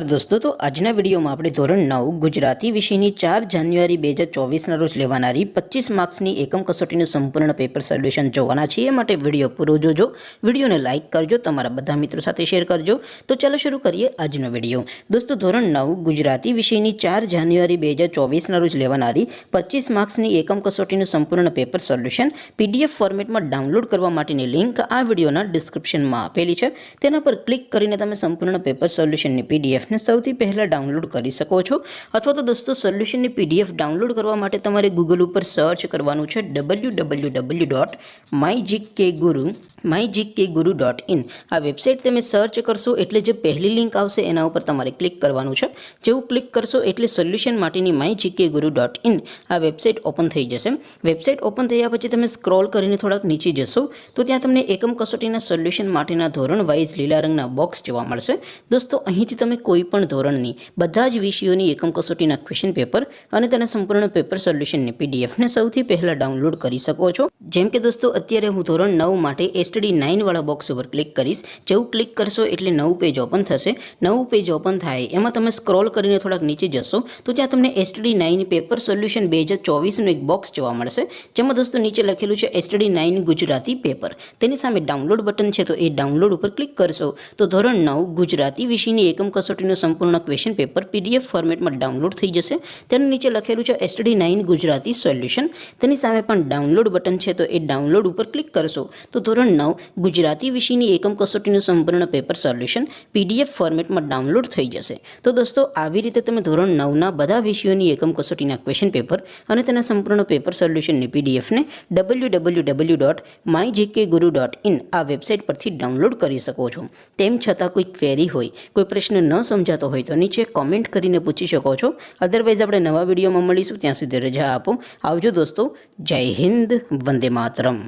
दोस्तों तो आजना विडियो में આપણે ધોરણ 9 ગુજરાતી વિષયની 4 જાન્યુઆરી 2024 ના રોજ લેવાનારી 25 માર્ક્સની એકમ કસોટીનું સંપૂર્ણ પેપર સોલ્યુશન જોવાના છીએ। માટે વિડિયો પૂરો જોજો, વિડિયોને લાઈક કરજો, તમારા બધા મિત્રો સાથે શેર કરજો। તો ચાલો શરૂ કરીએ આજનો વિડિયો। દોસ્તો ધોરણ 9 ગુજરાતી વિષયની 4 જાન્યુઆરી 2024 ના રોજ લેવાનારી 25 માર્ક્સની એકમ કસોટીનું સંપૂર્ણ પેપર સોલ્યુશન પીડીએફ ફોર્મેટમાં ડાઉનલોડ કરવા માટેની લિંક આ વિડિયોના ડિસ્ક્રિપ્શનમાં આપેલી છે। તેના પર ક્લિક કરીને તમે સંપૂર્ણ પેપર સોલ્યુશનની પીડીએફ ने સૌથી પહેલા ડાઉનલોડ કરી શકો છો। અથવા તો દોસ્તો સોલ્યુશનની પીડીએફ ડાઉનલોડ કરવા માટે તમારે ગૂગલ ઉપર સર્ચ કરવાનું છે www.mygkguru.in। આ વેબસાઇટ તમે સર્ચ કરશો એટલે જે પહેલી લિંક આવશે એના ઉપર તમારે ક્લિક કરવાનું છે। જેવું ક્લિક કરશો એટલે સોલ્યુશન માટેની mygkguru.in આ વેબસાઇટ ઓપન થઈ જશે। વેબસાઇટ ઓપન થયા પછી તમે સ્ક્રોલ કરીને થોડાક નીચે જશો તો ત્યાં તમને એકમ કસોટીના સોલ્યુશન માટેના ધોરણ વાઇઝ લીલા રંગના બોક્સ જોવા મળશે। દોસ્તો અહીંથી તમે કોઈપણ ધોરણની બધા જ વિષયોની એકમ કસોટીના ક્વેશ્ચન પેપર અને તેના સંપૂર્ણ પેપર સોલ્યુશનની પીડીએફને સૌથી પહેલા ડાઉનલોડ કરી શકો છો। જેમ કે દોસ્તો અત્યારે હું ધોરણ 9 માટે એસટીડી 9 વાળા બોક્સ ઉપર ક્લિક કરીશ। જેવું ક્લિક કરશો એટલે નવું પેજ ઓપન થશે। નવું પેજ ઓપન થાય એમાં તમે સ્ક્રોલ કરીને થોડાક નીચે જશો તો ત્યાં તમને એસટીડી 9 પેપર સોલ્યુશન 2024નું એક બોક્સ જોવા મળશે। જેમાં દોસ્તો નીચે લખેલું છે એસટીડી 9 ગુજરાતી પેપર। તેની સામે ડાઉનલોડ બટન છે તો એ ડાઉનલોડ ઉપર ક્લિક કરશો તો ધોરણ 9 ગુજરાતી વિષયની એકમ કસોટીનું સંપૂર્ણ ક્વેશ્ચન પેપર પીડીએફ ફોર્મેટમાં ડાઉનલોડ થઈ જશે। તેની નીચે લખેલું છે એસટીડી 9 ગુજરાતી સોલ્યુશન। તેની સામે પણ ડાઉનલોડ બટન છે તો એ ડાઉનલોડ ઉપર ક્લિક કરશો તો ધોરણ 9 ગુજરાતી વિષયની એકમ કસોટીનું સંપૂર્ણ પેપર સોલ્યુશન પીડીએફ ફોર્મેટમાં ડાઉનલોડ થઈ જશે। તો દોસ્તો આવી રીતે તમે ધોરણ 9ના બધા વિષયોની એકમ કસોટીના ક્વેશ્ચન પેપર અને તેના સંપૂર્ણ પેપર સોલ્યુશનની પીડીએફને www.mygkguru.in આ વેબસાઇટ પરથી ડાઉનલોડ કરી શકો છો। તેમ છતાં કોઈ ક્વેરી હોય, કોઈ પ્રશ્ન ન સમજાતો હોય તો નીચે કોમેન્ટ કરીને પૂછી શકો છો। અધરવાઇઝ આપણે નવા વિડીયોમાં મળીશું, ત્યાં સુધી રજા આપો। આવજો દોસ્તો, જય હિન્દ, વંદે માતરમ।